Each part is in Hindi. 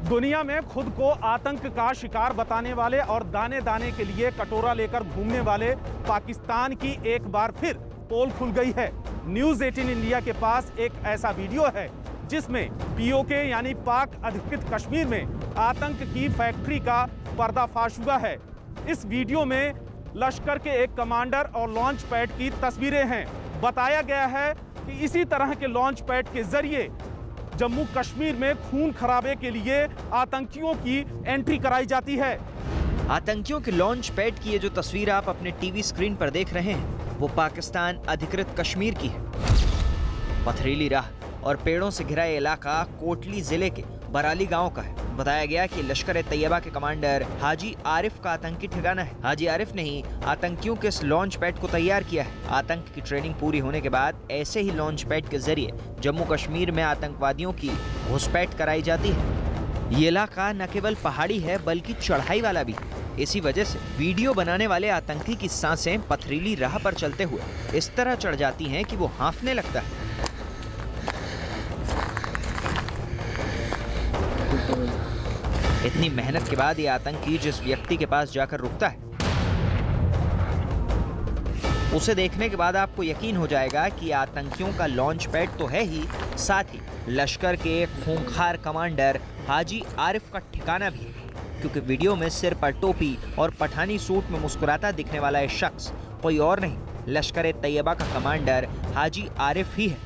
दुनिया में खुद को आतंक का शिकार बताने वाले और दाने दाने के लिए कटोरा लेकर घूमने वाले पाकिस्तान की एक बार फिर पोल खुल गई है। न्यूज़ 18 इंडिया के पास एक ऐसा वीडियो है जिसमें पीओके यानी पाक अधिकृत कश्मीर में आतंक की फैक्ट्री का पर्दाफाश हुआ है। इस वीडियो में लश्कर के एक कमांडर और लॉन्च पैड की तस्वीरें हैं। बताया गया है कि इसी तरह के लॉन्च पैड के जरिए जम्मू कश्मीर में खून खराबे के लिए आतंकियों की एंट्री कराई जाती है। आतंकियों के लॉन्च पैड की ये जो तस्वीर आप अपने टीवी स्क्रीन पर देख रहे हैं वो पाकिस्तान अधिकृत कश्मीर की है। पथरीली राह और पेड़ों से घिरा इलाका कोटली जिले के बराली गांव का है। बताया गया कि लश्कर-ए-तैयबा के कमांडर हाजी आरिफ का आतंकी ठिकाना है। हाजी आरिफ ने ही आतंकियों के इस लॉन्च पैड को तैयार किया है। आतंक की ट्रेनिंग पूरी होने के बाद ऐसे ही लॉन्च पैड के जरिए जम्मू कश्मीर में आतंकवादियों की घुसपैठ कराई जाती है। ये इलाका न केवल पहाड़ी है बल्कि चढ़ाई वाला भी है। इसी वजह से वीडियो बनाने वाले आतंकी की सांसें पथरीली राह पर चलते हुए इस तरह चढ़ जाती हैं कि वो हांफने लगता है। इतनी मेहनत के बाद ये आतंकी जिस व्यक्ति के पास जाकर रुकता है उसे देखने के बाद आपको यकीन हो जाएगा कि आतंकियों का लॉन्च पैड तो है ही, साथ ही लश्कर के खूंखार कमांडर हाजी आरिफ का ठिकाना भी है। क्योंकि वीडियो में सिर पर टोपी और पठानी सूट में मुस्कुराता दिखने वाला ये शख्स कोई और नहीं, लश्कर-ए-तैयबा का कमांडर हाजी आरिफ ही है।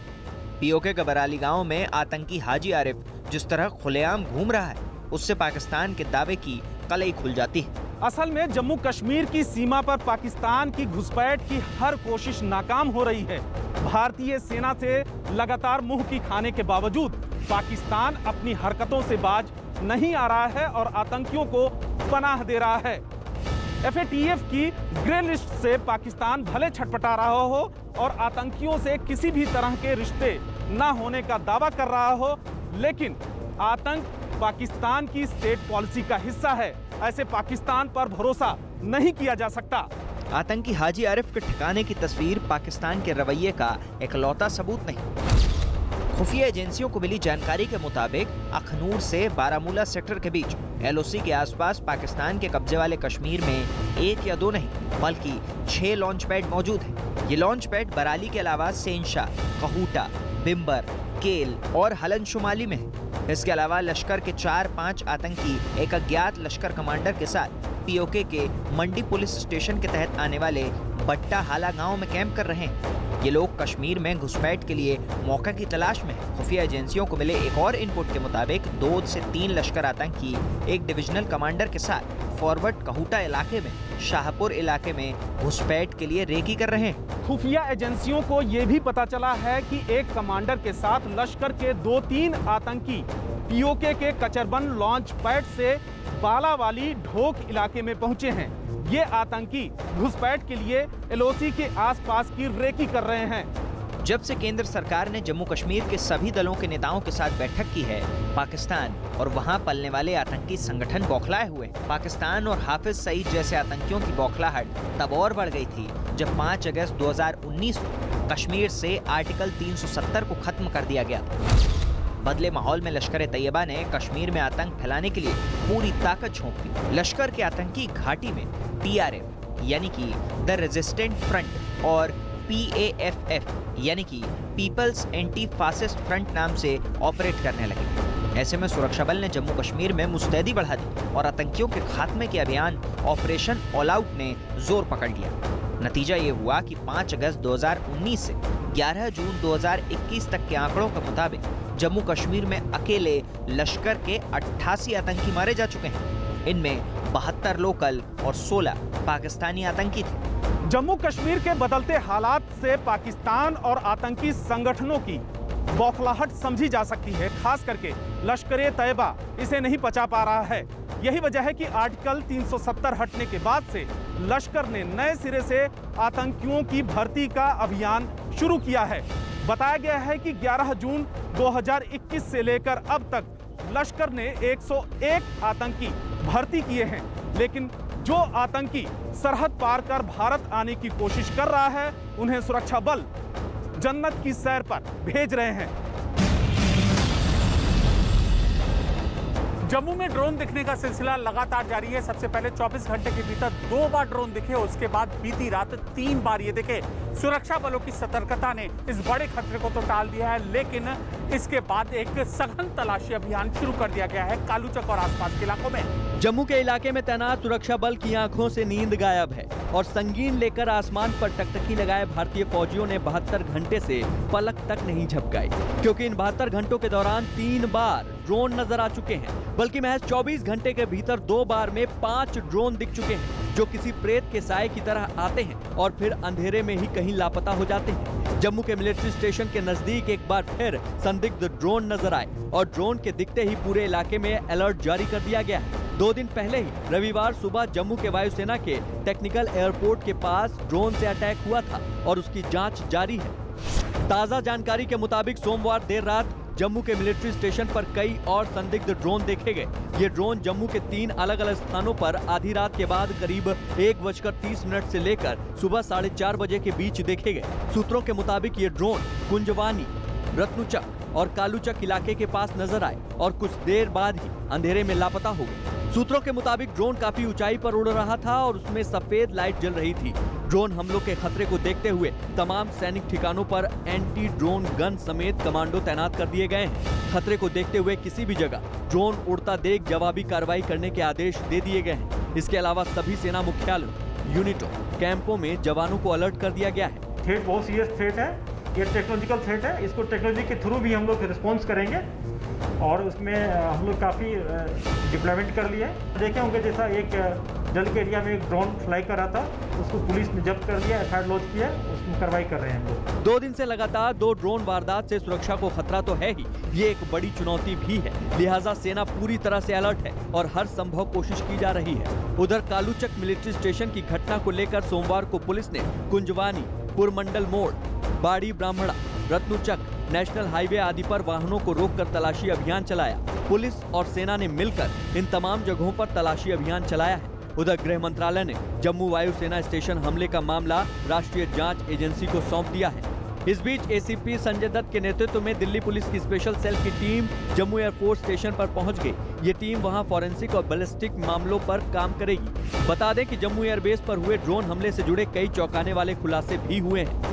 पीओके के बराली गांव में आतंकी हाजी आरिफ जिस तरह खुलेआम घूम रहा है उससे पाकिस्तान के दावे की कलई खुल जाती है। असल में जम्मू कश्मीर की सीमा पर पाकिस्तान की घुसपैठ की हर कोशिश नाकाम हो रही है। भारतीय सेना से लगातार मुंह की खाने के बावजूद पाकिस्तान अपनी हरकतों से बाज नहीं आ रहा है और आतंकियों को पनाह दे रहा है। FATF की ग्रे लिस्ट से पाकिस्तान भले छटपटा रहा हो और आतंकियों से किसी भी तरह के रिश्ते न होने का दावा कर रहा हो, लेकिन आतंक पाकिस्तान की स्टेट पॉलिसी का हिस्सा है। ऐसे पाकिस्तान पर भरोसा नहीं किया जा सकता। आतंकी हाजी आरिफ के ठिकाने की तस्वीर पाकिस्तान के रवैये का एकलौता सबूत नहीं। खुफिया एजेंसियों को मिली जानकारी के मुताबिक अखनूर से बारामूला सेक्टर के बीच LOC के आसपास पाकिस्तान के कब्जे वाले कश्मीर में 1 या 2 नहीं बल्कि 6 लॉन्च पैड मौजूद हैं। ये लॉन्च पैड बराली के अलावा सेंशा, कहूटा, बिम्बर, केल और हलन शुमाली में है। इसके अलावा लश्कर के 4-5 आतंकी एक अज्ञात लश्कर कमांडर के साथ पीओके के मंडी पुलिस स्टेशन के तहत आने वाले बट्टा हाला गांव में कैंप कर रहे हैं। ये लोग कश्मीर में घुसपैठ के लिए मौका की तलाश में हैं। खुफिया एजेंसियों को मिले एक और इनपुट के मुताबिक 2 से 3 लश्कर आतंकी एक डिविजनल कमांडर के साथ फॉरवर्ड कहूटा इलाके में शाहपुर इलाके में घुसपैठ के लिए रेकी कर रहे हैं। खुफिया एजेंसियों को यह भी पता चला है कि एक कमांडर के साथ लश्कर के 2-3 आतंकी पीओके के कचरबंद लॉन्च पैड से बालावाली ढोक इलाके में पहुंचे हैं। ये आतंकी घुसपैठ के लिए LOC के आसपास की रेकी कर रहे हैं। जब से केंद्र सरकार ने जम्मू कश्मीर के सभी दलों के नेताओं के साथ बैठक की है, पाकिस्तान और वहां पलने वाले आतंकी संगठन बौखलाए हुए। पाकिस्तान और हाफिज सईद जैसे आतंकियों की बौखलाहट तब और बढ़ गई थी जब 5 अगस्त 2019 को कश्मीर से आर्टिकल 370 को खत्म कर दिया गया था। बदले माहौल में लश्कर-ए-तैयबा ने कश्मीर में आतंक फैलाने के लिए पूरी ताकत झोंक दी। लश्कर के आतंकी घाटी में TRF यानी कि द रेजिस्टेंट फ्रंट और PAFF यानी कि पीपल्स एंटी फासिस्ट फ्रंट नाम से ऑपरेट करने लगे। ऐसे में सुरक्षा बल ने जम्मू कश्मीर में मुस्तैदी बढ़ा दी और आतंकियों के खात्मे के अभियान ऑपरेशन ऑल आउट ने जोर पकड़ लिया। नतीजा ये हुआ कि 5 अगस्त 2019 से 11 जून 2021 तक के आंकड़ों के मुताबिक जम्मू कश्मीर में अकेले लश्कर के 88 आतंकी मारे जा चुके हैं। इनमें 72 लोकल और 16 पाकिस्तानी आतंकी थे। जम्मू कश्मीर के बदलते हालात से पाकिस्तान और आतंकी संगठनों की बौखलाहट समझी जा सकती है। खास करके लश्कर-ए-तैयबा इसे नहीं पचा पा रहा है। यही वजह है कि आर्टिकल 370 हटने के बाद से लश्कर ने नए सिरे से आतंकियों की भर्ती का अभियान शुरू किया है। बताया गया है कि 11 जून 2021 से लेकर अब तक लश्कर ने 101 आतंकी भर्ती किए हैं, लेकिन जो आतंकी सरहद पार कर भारत आने की कोशिश कर रहा है उन्हें सुरक्षा बल जन्नत की सैर पर भेज रहे हैं। जम्मू में ड्रोन दिखने का सिलसिला लगातार जारी है। सबसे पहले 24 घंटे के भीतर 2 बार ड्रोन दिखे, उसके बाद बीती रात 3 बार ये दिखे। सुरक्षा बलों की सतर्कता ने इस बड़े खतरे को तो टाल दिया है, लेकिन इसके बाद एक सघन तलाशी अभियान शुरू कर दिया गया है कालूचक और आसपास के इलाकों में। जम्मू के इलाके में तैनात सुरक्षा बल की आंखों से नींद गायब है और संगीन लेकर आसमान पर टकटकी लगाए भारतीय फौजियों ने 72 घंटे से पलक तक नहीं झपकाई, क्योंकि इन 72 घंटों के दौरान 3 बार ड्रोन नजर आ चुके हैं। बल्कि महज 24 घंटे के भीतर 2 बार में 5 ड्रोन दिख चुके हैं, जो किसी प्रेत के साए की तरह आते हैं और फिर अंधेरे में ही कहीं लापता हो जाते हैं। जम्मू के मिलिट्री स्टेशन के नजदीक एक बार फिर संदिग्ध ड्रोन नजर आए और ड्रोन के दिखते ही पूरे इलाके में अलर्ट जारी कर दिया गया है। 2 दिन पहले ही रविवार सुबह जम्मू के वायुसेना के टेक्निकल एयरपोर्ट के पास ड्रोन से अटैक हुआ था और उसकी जांच जारी है। ताजा जानकारी के मुताबिक सोमवार देर रात जम्मू के मिलिट्री स्टेशन पर कई और संदिग्ध ड्रोन देखे गए। ये ड्रोन जम्मू के 3 अलग अलग स्थानों पर आधी रात के बाद करीब 1:30 से लेकर सुबह 4:30 बजे के बीच देखे गए। सूत्रों के मुताबिक ये ड्रोन कुंजवानी, रत्नुचक और कालूचक इलाके के पास नजर आए और कुछ देर बाद ही अंधेरे में लापता हो गए। सूत्रों के मुताबिक ड्रोन काफी ऊंचाई पर उड़ रहा था और उसमें सफेद लाइट जल रही थी। ड्रोन हमलों के खतरे को देखते हुए तमाम सैनिक ठिकानों पर एंटी ड्रोन गन समेत कमांडो तैनात कर दिए गए हैं। खतरे को देखते हुए किसी भी जगह ड्रोन उड़ता देख जवाबी कार्रवाई करने के आदेश दे दिए गए हैं। इसके अलावा सभी सेना मुख्यालयों, यूनिटों, कैंपों में जवानों को अलर्ट कर दिया गया है। थ्रेट बहुत सीरियस थ्रेट है, ये टेक्नोलॉजिकल थ्रेट है। इसको टेक्नोलॉजी के थ्रू भी हम लोग रिस्पॉन्स करेंगे और उसमें हम लोग काफ़ी डिप्लॉयमेंट कर लिए। देखे होंगे जैसा एक जल के एरिया में एक ड्रोन फ्लाई कर रहा था, उसको पुलिस ने जब्त कर लिया, एफआईआर लॉन्च किया, उसमें कार्रवाई कर रहे हैं हम लोग। 2 दिन से लगातार 2 ड्रोन वारदात से सुरक्षा को खतरा तो है ही, ये एक बड़ी चुनौती भी है। लिहाजा सेना पूरी तरह से अलर्ट है और हर संभव कोशिश की जा रही है। उधर कालूचक मिलिट्री स्टेशन की घटना को लेकर सोमवार को पुलिस ने कुंजवानी, पुरमंडल मोड़, बाड़ी ब्राह्मणा, रत्नुचक, नेशनल हाईवे आदि पर वाहनों को रोककर तलाशी अभियान चलाया। पुलिस और सेना ने मिलकर इन तमाम जगहों पर तलाशी अभियान चलाया है। उधर गृह मंत्रालय ने जम्मू वायुसेना स्टेशन हमले का मामला राष्ट्रीय जांच एजेंसी को सौंप दिया है। इस बीच एसीपी संजय दत्त के नेतृत्व में दिल्ली पुलिस की स्पेशल सेल की टीम जम्मू एयरफोर्स स्टेशन पर पहुंच गई। ये टीम वहां फॉरेंसिक और बैलिस्टिक मामलों पर काम करेगी। बता दें कि जम्मू एयरबेस पर हुए ड्रोन हमले से जुड़े कई चौंकाने वाले खुलासे भी हुए हैं।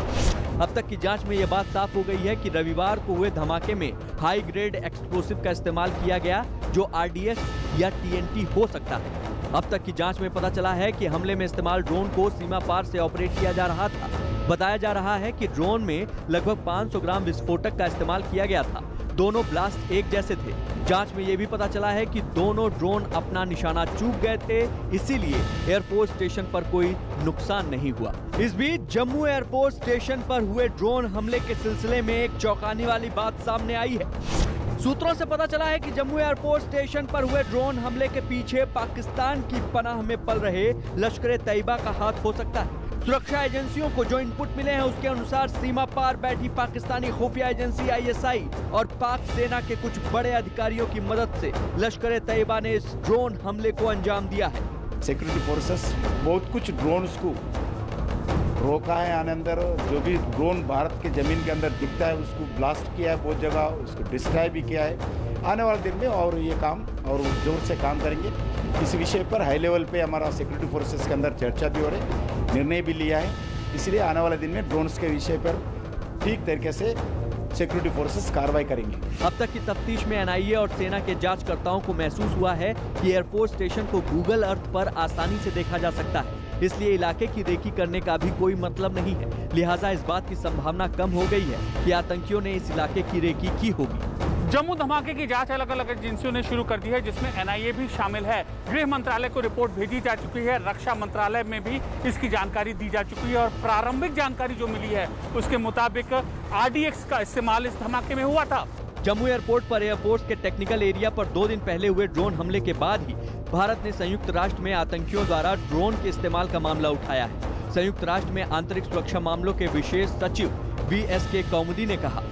अब तक की जांच में यह बात साफ हो गई है कि रविवार को हुए धमाके में हाई ग्रेड एक्सप्लोसिव का इस्तेमाल किया गया, जो आरडीएक्स या टीएनटी हो सकता है। अब तक की जांच में पता चला है कि हमले में इस्तेमाल ड्रोन को सीमा पार से ऑपरेट किया जा रहा था। बताया जा रहा है कि ड्रोन में लगभग 500 ग्राम विस्फोटक का इस्तेमाल किया गया था। दोनों ब्लास्ट एक जैसे थे। जांच में यह भी पता चला है कि दोनों ड्रोन अपना निशाना चूक गए थे, इसीलिए एयरफोर्स स्टेशन पर कोई नुकसान नहीं हुआ। इस बीच जम्मू एयरफोर्स स्टेशन पर हुए ड्रोन हमले के सिलसिले में एक चौंकाने वाली बात सामने आई है। सूत्रों से पता चला है कि जम्मू एयरफोर्स स्टेशन पर हुए ड्रोन हमले के पीछे पाकिस्तान की पनाह में पल रहे लश्कर-ए-तैयबा का हाथ हो सकता है। सुरक्षा एजेंसियों को जो इनपुट मिले हैं उसके अनुसार सीमा पार बैठी पाकिस्तानी खुफिया एजेंसी आईएसआई और पाक सेना के कुछ बड़े अधिकारियों की मदद से लश्कर-ए-तैयबा ने इस ड्रोन हमले को अंजाम दिया है। सिक्योरिटी फोर्सेस बहुत कुछ ड्रोन्स को रोका है। आने अंदर जो भी ड्रोन भारत के जमीन के अंदर दिखता है उसको ब्लास्ट किया है, बहुत जगह उसको डिस्ट्रॉय भी किया है। आने वाले दिन में और ये काम और जोर से काम करेंगे। इस विषय पर हाई लेवल पे हमारा सिक्योरिटी फोर्सेस के अंदर चर्चा भी हो रही है, निर्णय भी लिया है। इसलिए आने वाले दिन में ड्रोन्स के विषय पर ठीक तरीके से सिक्योरिटी फोर्सेस कार्रवाई करेंगे। अब तक की तफ्तीश में एनआईए और सेना के जांचकर्ताओं को महसूस हुआ है कि एयरफोर्स स्टेशन को गूगल अर्थ पर आसानी से देखा जा सकता है, इसलिए इलाके की रेकी करने का भी कोई मतलब नहीं है। लिहाजा इस बात की संभावना कम हो गई है कि आतंकियों ने इस इलाके की रेकी की होगी। जम्मू धमाके की जांच अलग अलग एजेंसियों ने शुरू कर दी है, जिसमें एनआईए भी शामिल है। गृह मंत्रालय को रिपोर्ट भेजी जा चुकी है, रक्षा मंत्रालय में भी इसकी जानकारी दी जा चुकी है और प्रारंभिक जानकारी जो मिली है उसके मुताबिक आरडीएक्स का इस्तेमाल इस धमाके में हुआ था। जम्मू एयरपोर्ट पर एयरफोर्स के टेक्निकल एरिया पर 2 दिन पहले हुए ड्रोन हमले के बाद ही भारत ने संयुक्त राष्ट्र में आतंकियों द्वारा ड्रोन के इस्तेमाल का मामला उठाया है। संयुक्त राष्ट्र में आंतरिक सुरक्षा मामलों के विशेष सचिव वीएसके कौमुदी ने कहा,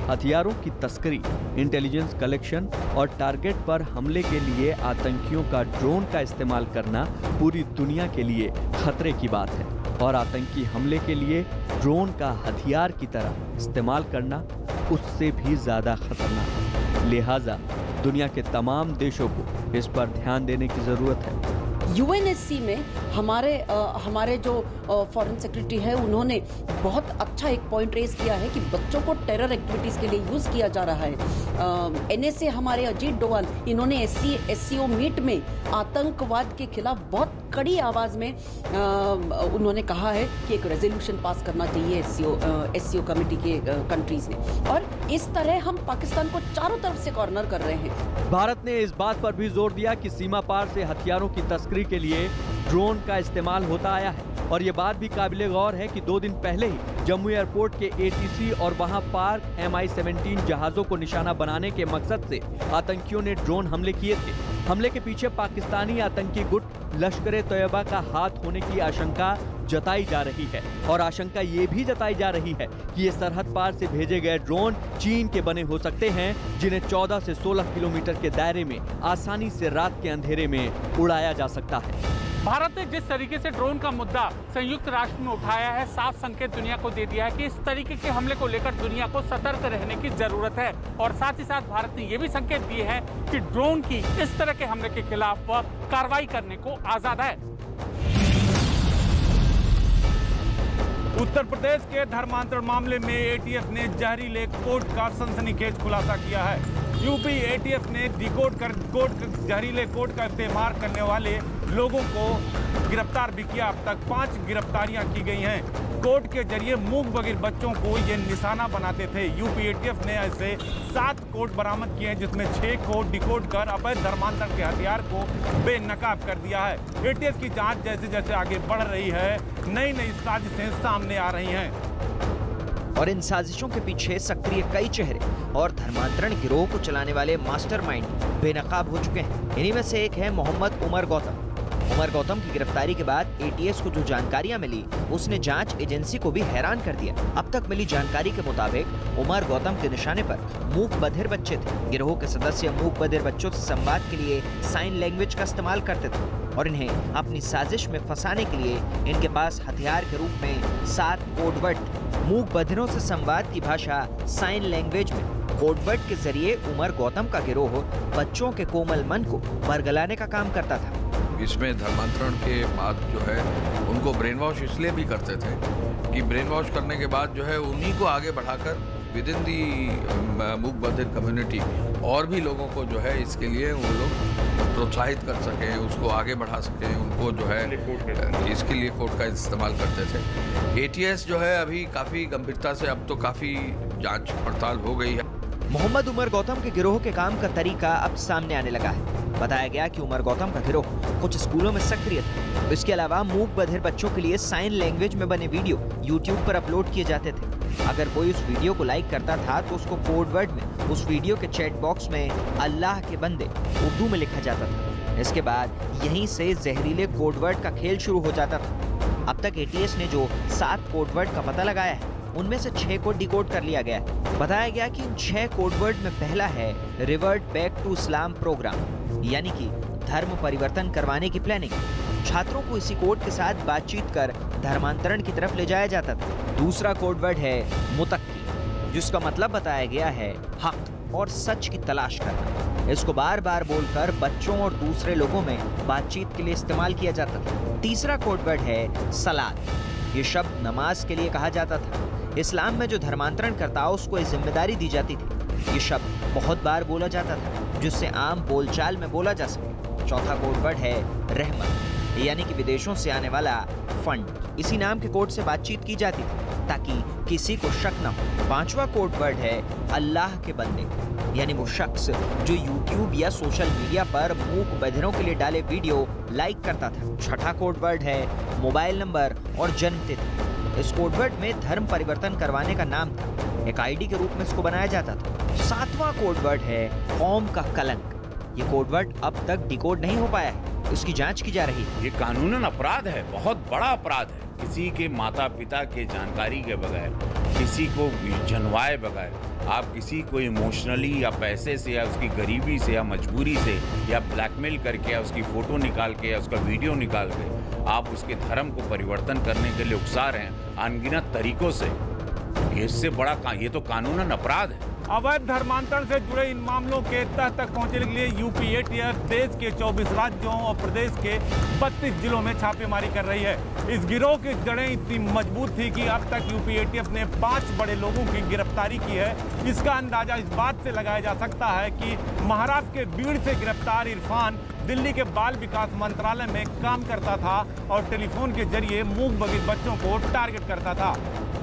हथियारों की तस्करी, इंटेलिजेंस कलेक्शन और टारगेट पर हमले के लिए आतंकियों का ड्रोन का इस्तेमाल करना पूरी दुनिया के लिए खतरे की बात है और आतंकी हमले के लिए ड्रोन का हथियार की तरह इस्तेमाल करना उससे भी ज्यादा खतरनाक। लिहाजा दुनिया के तमाम देशों को इस पर ध्यान देने की जरूरत है। यूएनएससी में हमारे जो फॉरेन सेक्रेटरी है, उन्होंने बहुत अच्छा एक पॉइंट रेज किया है कि बच्चों को टेरर एक्टिविटीज के लिए यूज किया जा रहा है। एनएसए हमारे अजीत डोवाल, इन्होंने एससीओ मीट में आतंकवाद के खिलाफ बहुत कड़ी आवाज में उन्होंने कहा है कि एक रेजोल्यूशन पास करना चाहिए एससीओ कमेटी के कंट्रीज ने, और इस तरह हम पाकिस्तान को चारों तरफ से कॉर्नर कर रहे हैं। भारत ने इस बात पर भी जोर दिया कि सीमा पार से हथियारों की तस्करी के लिए ड्रोन का इस्तेमाल होता आया है, और ये बात भी काबिले गौर है कि 2 दिन पहले ही जम्मू एयरपोर्ट के ATC और वहां पार्क MI-17 जहाजों को निशाना बनाने के मकसद से आतंकियों ने ड्रोन हमले किए थे। हमले के पीछे पाकिस्तानी आतंकी गुट लश्कर-ए-तैयबा का हाथ होने की आशंका जताई जा रही है, और आशंका ये भी जताई जा रही है कि ये सरहद पार से भेजे गए ड्रोन चीन के बने हो सकते हैं, जिन्हें 14 से 16 किलोमीटर के दायरे में आसानी से रात के अंधेरे में उड़ाया जा सकता है। भारत ने जिस तरीके से ड्रोन का मुद्दा संयुक्त राष्ट्र में उठाया है, साफ संकेत दुनिया को दे दिया है कि इस तरीके के हमले को लेकर दुनिया को सतर्क रहने की जरूरत है, और साथ ही साथ भारत ने ये भी संकेत दिए हैं कि ड्रोन की इस तरह के हमले के खिलाफ कार्रवाई करने को आजाद है। उत्तर प्रदेश के धर्मांतरण मामले में ATF ने जहरीले कोड का सनसनीखेज खुलासा किया है। यूपी ATF ने जहरीले कोड का इस्तेमाल करने वाले लोगों को गिरफ्तार भी किया। अब तक 5 गिरफ्तारियां की गई हैं। कोड के जरिए मूक बधिर बच्चों को ये निशाना बनाते थे। यूपी ATF ने ऐसे 7 कोड बरामद किए हैं, जिसमें 6 कोड डिकोड कर अवैध धर्मांतरण के हथियार को बेनकाब कर दिया है। ATF की जांच जैसे जैसे आगे बढ़ रही है, नई नई साजिशें सामने आ रही हैं, और इन साजिशों के पीछे सक्रिय कई चेहरे और धर्मांतरण गिरोह को चलाने वाले मास्टरमाइंड बेनकाब हो चुके हैं। इन्हीं में से एक है मोहम्मद उमर गौतम। उमर गौतम की गिरफ्तारी के बाद ATS को जो जानकारियां मिली, उसने जांच एजेंसी को भी हैरान कर दिया। अब तक मिली जानकारी के मुताबिक उमर गौतम के निशाने पर मूक बधिर बच्चे थे। गिरोह के सदस्य मूक बधिर बच्चों से संवाद के लिए साइन लैंग्वेज का इस्तेमाल करते थे, और इन्हें अपनी साजिश में फंसाने के लिए इनके पास हथियार के रूप में 7 कोडवर्ड थे। मूक बधिरों से संवाद की भाषा साइन लैंग्वेज में कोडवर्ड के जरिए उमर गौतम का गिरोह बच्चों के कोमल मन को बरगलाने का काम करता था। इसमें धर्मांतरण के बाद जो है उनको ब्रेन वॉश इसलिए भी करते थे कि ब्रेन वॉश करने के बाद जो है उन्हीं को आगे बढ़ाकर विद इन दी मूक बधिर कम्युनिटी और भी लोगों को जो है इसके लिए वो लोग प्रोत्साहित कर सकें, उसको आगे बढ़ा सकें, उनको जो है इसके लिए कोड का इस्तेमाल करते थे। ATS जो है अभी काफ़ी गंभीरता से अब तो काफ़ी जांच पड़ताल हो गई है। मोहम्मद उमर गौतम के गिरोह के काम का तरीका अब सामने आने लगा है। बताया गया कि उमर गौतम का गिरोह कुछ स्कूलों में सक्रिय था। इसके अलावा मूक बधिर बच्चों के लिए साइन लैंग्वेज में बने वीडियो YouTube पर अपलोड किए जाते थे। अगर कोई उस वीडियो को लाइक करता था तो उसको कोड वर्ड में उस वीडियो के चैट बॉक्स में अल्लाह के बंदे उर्दू में लिखा जाता था। इसके बाद यहीं से जहरीले कोड वर्ड का खेल शुरू हो जाता था। अब तक ATS ने जो 7 कोड वर्ड का पता लगाया है, उनमें से 6 को डिकोड कर लिया गया है। बताया गया कि इन 6 कोडवर्ड में पहला है revert back to Islam programme, यानी कि धर्म परिवर्तन करवाने की प्लानिंग। छात्रों को इसी कोड के साथ बातचीत कर धर्मांतरण की तरफ ले जाया जाता था। दूसरा कोडवर्ड है मुतक्की, जिसका मतलब बताया गया है हक और सच की तलाश करना। इसको बार बार बोलकर बच्चों और दूसरे लोगों में बातचीत के लिए इस्तेमाल किया जाता था। तीसरा कोडवर्ड है सलात। ये शब्द नमाज के लिए कहा जाता था। इस्लाम में जो धर्मांतरण करता उसको ये जिम्मेदारी दी जाती थी। ये शब्द बहुत बार बोला जाता था, जिससे आम बोलचाल में बोला जा सके। चौथा कोडवर्ड है रहमत, यानी कि विदेशों से आने वाला फंड। इसी नाम के कोड से बातचीत की जाती थी ताकि किसी को शक न हो। पांचवा कोडवर्ड है अल्लाह के बंदे, यानी वो शख्स जो YouTube या सोशल मीडिया पर मूक बधिरों के लिए डाले वीडियो लाइक करता था। छठा कोडवर्ड है मोबाइल नंबर और जन्मतिथि। इस कोडवर्ड में धर्म परिवर्तन करवाने का नाम था। एक ID के रूप में इसको बनाया जाता था। सातवां कोडवर्ड है कौम का कलंक। ये कोडवर्ड अब तक डिकोड नहीं हो पाया है, इसकी जांच की जा रही है। ये कानूनन अपराध है, बहुत बड़ा अपराध है। किसी के माता पिता के जानकारी के बगैर, किसी को जनवाए बगैर आप किसी को इमोशनली या पैसे से या उसकी गरीबी से या मजबूरी से या ब्लैकमेल करके या उसकी फोटो निकाल के या उसका वीडियो निकाल के आप उसके धर्म को परिवर्तन करने के लिए उकसा रहे हैं अनगिनत तरीकों से। इससे बड़ा ये तो कानूनन अपराध है। अवैध धर्मांतरण से जुड़े इन मामलों के तह तक पहुंचने के लिए यूपी एटीएस देश के 24 राज्यों और प्रदेश के 32 जिलों में छापेमारी कर रही है। इस गिरोह की जड़ें इतनी मजबूत थी कि अब तक यूपी एटीएस ने 5 बड़े लोगों की गिरफ्तारी की है। इसका अंदाजा इस बात से लगाया जा सकता है कि महाराष्ट्र के बीड़ से गिरफ्तार इरफान दिल्ली के बाल विकास मंत्रालय में काम करता था और टेलीफोन के जरिए मूक बधिर बच्चों को टारगेट करता था।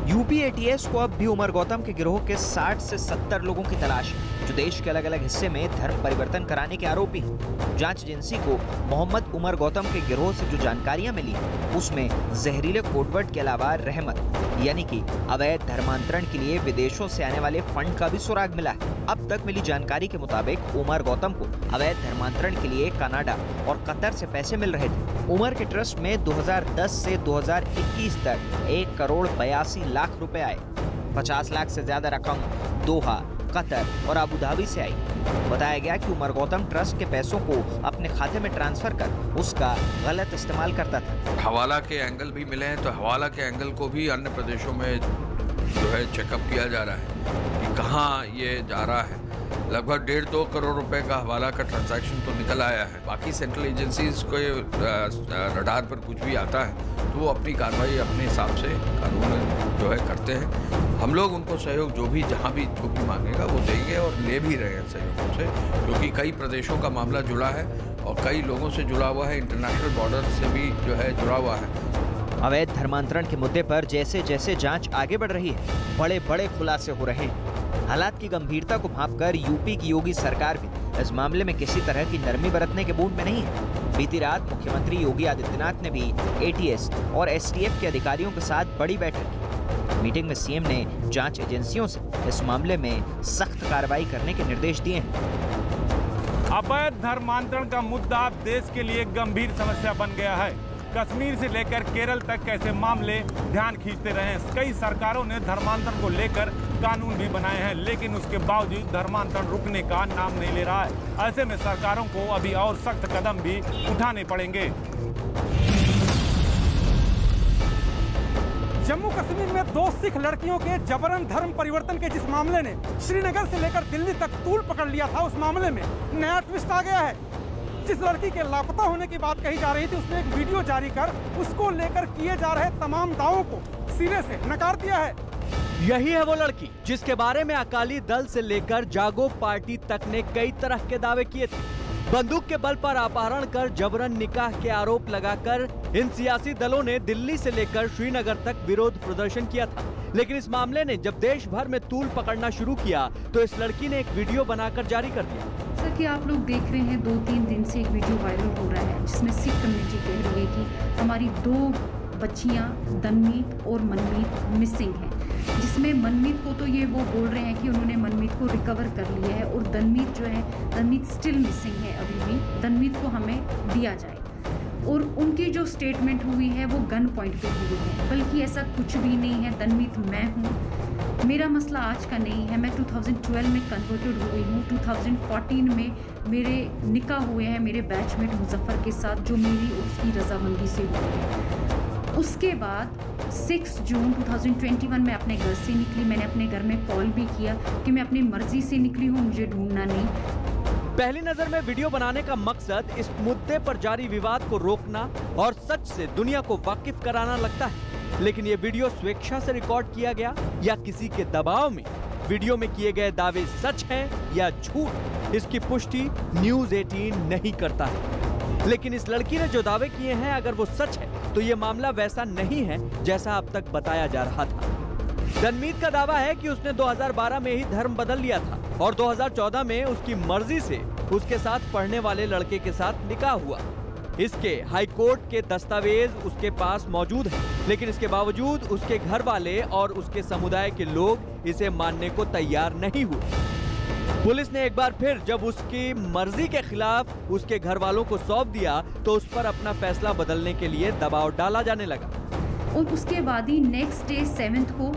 यूपी एटीएस को अब भी उमर गौतम के गिरोह के 60 से 70 लोगों की तलाश है जो देश के अलग अलग हिस्से में धर्म परिवर्तन कराने के आरोपी हैं। जांच एजेंसी को मोहम्मद उमर गौतम के गिरोह से जो जानकारियां मिली उसमें जहरीले कोडवर्ड के अलावा रहमत यानी कि अवैध धर्मांतरण के लिए विदेशों से आने वाले फंड का भी सुराग मिला है। अब तक मिली जानकारी के मुताबिक उमर गौतम को अवैध धर्मांतरण के लिए कनाडा और कतर से पैसे मिल रहे थे। उमर के ट्रस्ट में 2010 से 2021 तक 1 करोड़ 82 लाख रुपए आए। 50 लाख से ज्यादा रकम दोहा, कतर और अबू धाबी से आई। बताया गया कि उमर गौतम ट्रस्ट के पैसों को अपने खाते में ट्रांसफर कर उसका गलत इस्तेमाल करता था। हवाला के एंगल भी मिले हैं, तो हवाला के एंगल को भी अन्य प्रदेशों में जो है चेकअप किया जा रहा है कि कहाँ ये जा रहा है। लगभग 1.5-2 करोड़ रुपए का हवाला का ट्रांजैक्शन तो निकल आया है। बाकी सेंट्रल एजेंसीज को रडार पर कुछ भी आता है तो वो अपनी कार्रवाई अपने हिसाब से कानून जो है करते हैं। हम लोग उनको सहयोग जो भी जहाँ भी जो भी मांगेगा वो देंगे और ले भी रहे हैं सहयोग उनसे, क्योंकि कई प्रदेशों का मामला जुड़ा है और कई लोगों से जुड़ा हुआ है, इंटरनेशनल बॉर्डर से भी जो है जुड़ा हुआ है। अवैध धर्मांतरण के मुद्दे पर जैसे जैसे जांच आगे बढ़ रही है बड़े बड़े खुलासे हो रहे हैं। हालात की गंभीरता को भांपकर यूपी की योगी सरकार भी इस मामले में किसी तरह की नरमी बरतने के मूड में नहीं है। बीती रात मुख्यमंत्री योगी आदित्यनाथ ने भी एटीएस और एसटीएफ के अधिकारियों के साथ बड़ी बैठक की। मीटिंग में सीएम ने जांच एजेंसियों से इस मामले में सख्त कार्रवाई करने के निर्देश दिए हैं। अवैध धर्मांतरण का मुद्दा देश के लिए गंभीर समस्या बन गया है। कश्मीर से लेकर केरल तक कैसे मामले ध्यान खींचते रहे। कई सरकारों ने धर्मांतरण को लेकर कानून भी बनाए हैं, लेकिन उसके बावजूद धर्मांतरण रुकने का नाम नहीं ले रहा है। ऐसे में सरकारों को अभी और सख्त कदम भी उठाने पड़ेंगे। जम्मू कश्मीर में 2 सिख लड़कियों के जबरन धर्म परिवर्तन के जिस मामले ने श्रीनगर से लेकर दिल्ली तक तूल पकड़ लिया था, उस मामले में नया ट्विस्ट आ गया है। जिस लड़की के लापता होने की बात कही जा रही थी उसने एक वीडियो जारी कर उसको लेकर किए जा रहे तमाम दावों को सिरे से नकार दिया है। यही है वो लड़की जिसके बारे में अकाली दल से लेकर जागो पार्टी तक ने कई तरह के दावे किए थे। बंदूक के बल पर अपहरण कर जबरन निकाह के आरोप लगाकर इन सियासी दलों ने दिल्ली से लेकर श्रीनगर तक विरोध प्रदर्शन किया था। लेकिन इस मामले ने जब देश भर में तूल पकड़ना शुरू किया तो इस लड़की ने एक वीडियो बनाकर जारी कर दिया। जैसा कि आप लोग देख रहे हैं 2-3 दिन से एक वीडियो वायरल हो रहा है जिसमें सिख कम्युनिटी कह रही है कि हमारी 2 बच्चियां दनमीत और मनमीत मिसिंग हैं। जिसमें मनमीत को तो ये वो बोल रहे हैं कि उन्होंने मनमीत को रिकवर कर लिया है और दनमीत जो है दनमीत स्टिल मिसिंग है। अभी भी दनमीत को हमें दिया जाए। और उनकी जो स्टेटमेंट हुई है वो गन पॉइंट पे हुई है, बल्कि ऐसा कुछ भी नहीं है। दनमीत मैं हूँ, मेरा मसला आज का नहीं है। मैं 2012 में कन्वर्टेड हुई हूँ। 2014 में मेरे निकाह हुए हैं मेरे बैचमेट मुजफ्फर के साथ, जो मेरी उसकी रजामंदी से हुई है। उसके बाद 6 जून 2021 में अपने घर से निकली। मैंने अपने घर में कॉल भी किया कि मैं अपनी मर्जी से निकली हूँ, मुझे ढूंढना नहीं। पहली नजर में वीडियो बनाने का मकसद इस मुद्दे पर जारी विवाद को रोकना और सच से दुनिया को वाकिफ कराना लगता है। लेकिन ये वीडियो स्वेच्छा से रिकॉर्ड किया गया या किसी के दबाव में? वीडियो में किए गए दावे सच हैं या झूठ, इसकी पुष्टि न्यूज़ 18 नहीं करता है। लेकिन इस लड़की ने जो दावे किए हैं अगर वो सच है तो ये मामला वैसा नहीं है जैसा अब तक बताया जा रहा था। दनमीत का दावा है कि उसने 2012 में ही धर्म बदल लिया था और 2014 में उसकी मर्जी से उसके साथ पढ़ने वाले लड़के के साथ निकाह हुआ। इसके हाईकोर्ट के दस्तावेज उसके पास मौजूद हैं, लेकिन इसके बावजूद उसके घर वाले और उसके समुदाय के लोग इसे मानने को तैयार नहीं हुए। पुलिस ने एक बार फिर जब उसकी मर्जी के खिलाफ उसके घर वालों को सौंप दिया तो उस पर अपना फैसला बदलने के लिए दबाव डाला जाने लगा। और उसके बाद ही नेक्स्ट डे 7 को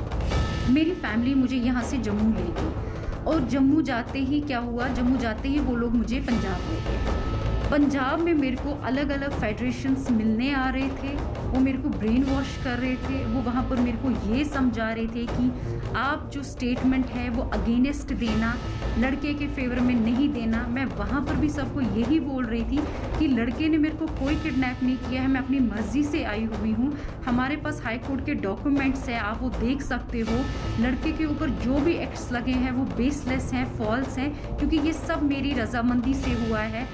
मेरी फैमिली मुझे यहाँ से जम्मू ले गई। और जम्मू जाते ही क्या हुआ, जम्मू जाते ही वो लोग मुझे पंजाब ले गए। पंजाब में मेरे को अलग अलग फेडरेशंस मिलने आ रहे थे, वो मेरे को ब्रेन वॉश कर रहे थे। वो वहाँ पर मेरे को ये समझा रहे थे कि आप जो स्टेटमेंट है वो अगेंस्ट देना, लड़के के फेवर में नहीं देना। मैं वहाँ पर भी सबको यही बोल रही थी कि लड़के ने मेरे को कोई किडनैप नहीं किया है, मैं अपनी मर्जी से आई हुई हूँ। हमारे पास हाई कोर्ट के डॉक्यूमेंट्स हैं, आप वो देख सकते हो। लड़के के ऊपर जो भी एक्ट्स लगे हैं वो बेसलेस हैं, फॉल्स हैं, क्योंकि ये सब मेरी रजामंदी से हुआ है।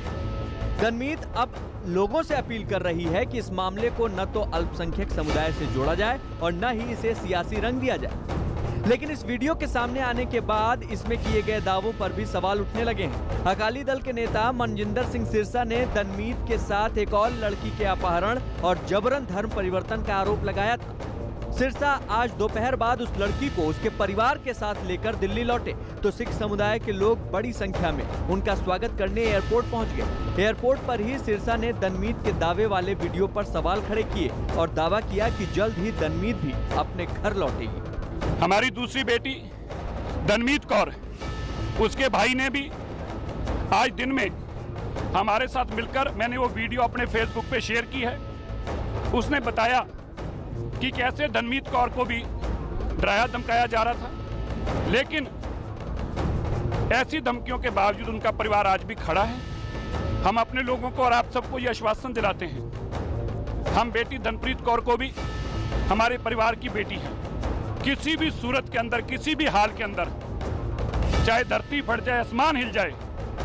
गनमीत अब लोगों से अपील कर रही है कि इस मामले को न तो अल्पसंख्यक समुदाय से जोड़ा जाए और न ही इसे सियासी रंग दिया जाए। लेकिन इस वीडियो के सामने आने के बाद इसमें किए गए दावों पर भी सवाल उठने लगे हैं। अकाली दल के नेता मनजिंदर सिंह सिरसा ने गनमीत के साथ एक और लड़की के अपहरण और जबरन धर्म परिवर्तन का आरोप लगाया था। सिरसा आज दोपहर बाद उस लड़की को उसके परिवार के साथ लेकर दिल्ली लौटे तो सिख समुदाय के लोग बड़ी संख्या में उनका स्वागत करने एयरपोर्ट पहुंच गए। एयरपोर्ट पर ही सिरसा ने गनमीत के दावे वाले वीडियो पर सवाल खड़े किए और दावा किया कि जल्द ही गनमीत भी अपने घर लौटेगी। हमारी दूसरी बेटी गनमीत कौर, उसके भाई ने भी आज दिन में हमारे साथ मिलकर, मैंने वो वीडियो अपने फेसबुक पे शेयर की है, उसने बताया कि कैसे गनमीत कौर को भी डराया धमकाया जा रहा था, लेकिन ऐसी धमकियों के बावजूद उनका परिवार आज भी खड़ा है। हम अपने लोगों को और आप सबको ये आश्वासन दिलाते हैं, हम बेटी गनप्रीत कौर को भी हमारे परिवार की बेटी है। किसी भी सूरत के अंदर, किसी भी हाल के अंदर, चाहे धरती फट जाए, आसमान हिल जाए,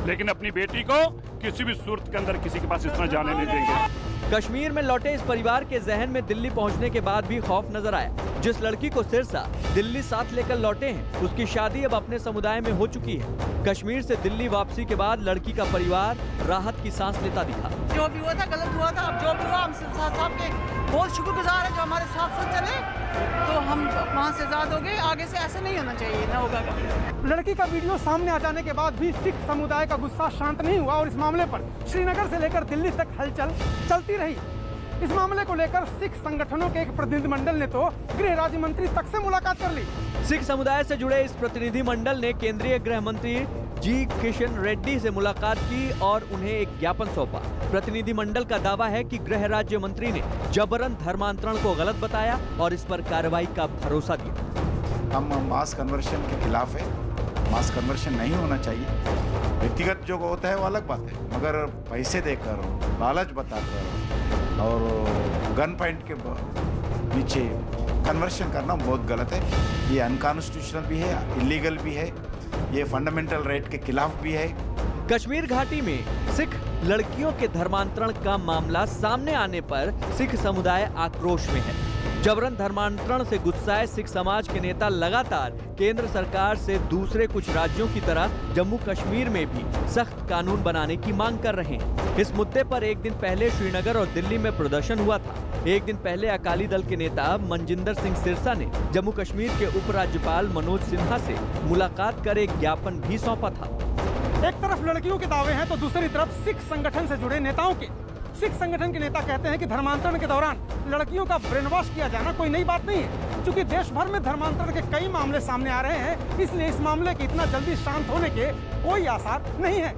लेकिन अपनी बेटी को किसी भी सूरत के अंदर किसी के पास इतना जाने नहीं देंगे। कश्मीर में लौटे इस परिवार के जहन में दिल्ली पहुंचने के बाद भी खौफ नजर आया। जिस लड़की को सिरसा दिल्ली साथ लेकर लौटे हैं, उसकी शादी अब अपने समुदाय में हो चुकी है। कश्मीर से दिल्ली वापसी के बाद लड़की का परिवार राहत की सांस लेता दिखा। जो भी हुआ था गलत हुआ था, अब जो भी हुआ हम सिरसा साहब के बहुत शुक्रगुजार है जो हमारे साथ साथ चले, तो हम वहाँ से आजाद हो गए। आगे से ऐसे नहीं होना चाहिए, ना होगा कभी। लड़की का वीडियो सामने आ जाने के बाद भी सिख समुदाय का गुस्सा शांत नहीं हुआ और इस मामले पर श्रीनगर से लेकर दिल्ली तक हलचल चलती रही। इस मामले को लेकर सिख संगठनों के एक प्रतिनिधिमंडल ने तो गृह राज्य मंत्री तक से मुलाकात कर ली। सिख समुदाय से जुड़े इस प्रतिनिधिमंडल ने केंद्रीय गृह मंत्री जी किशन रेड्डी से मुलाकात की और उन्हें एक ज्ञापन सौंपा। प्रतिनिधिमंडल का दावा है कि गृह राज्य मंत्री ने जबरन धर्मांतरण को गलत बताया और इस पर कार्रवाई का भरोसा दिया। हम मास कन्वर्शन के खिलाफ है, मास कन्वर्शन नहीं होना चाहिए। व्यक्तिगत जो होता है वो अलग बात है, मगर पैसे देकर, लालच बताकर और गन पॉइंट के नीचे कन्वर्शन करना बहुत गलत है। ये अनकॉन्स्टिट्यूशनल भी है, इलीगल भी है, ये फंडामेंटल राइट के खिलाफ भी है। कश्मीर घाटी में सिख लड़कियों के धर्मांतरण का मामला सामने आने पर सिख समुदाय आक्रोश में है। जबरन धर्मांतरण से गुस्साए सिख समाज के नेता लगातार केंद्र सरकार से दूसरे कुछ राज्यों की तरह जम्मू कश्मीर में भी सख्त कानून बनाने की मांग कर रहे हैं। इस मुद्दे पर एक दिन पहले श्रीनगर और दिल्ली में प्रदर्शन हुआ था। एक दिन पहले अकाली दल के नेता मनजिंदर सिंह सिरसा ने जम्मू कश्मीर के उपराज्यपाल मनोज सिन्हा से मुलाकात कर एक ज्ञापन भी सौंपा था। एक तरफ लड़कियों के दावे हैं तो दूसरी तरफ सिख संगठन से जुड़े नेताओं के। सिख संगठन के नेता कहते हैं कि धर्मांतरण के दौरान लड़कियों का ब्रेन वॉश किया जाना कोई नई बात नहीं है, क्योंकि देश भर में धर्मांतरण के कई मामले सामने आ रहे हैं, इसलिए इस मामले के इतना जल्दी शांत होने के कोई आसार नहीं है।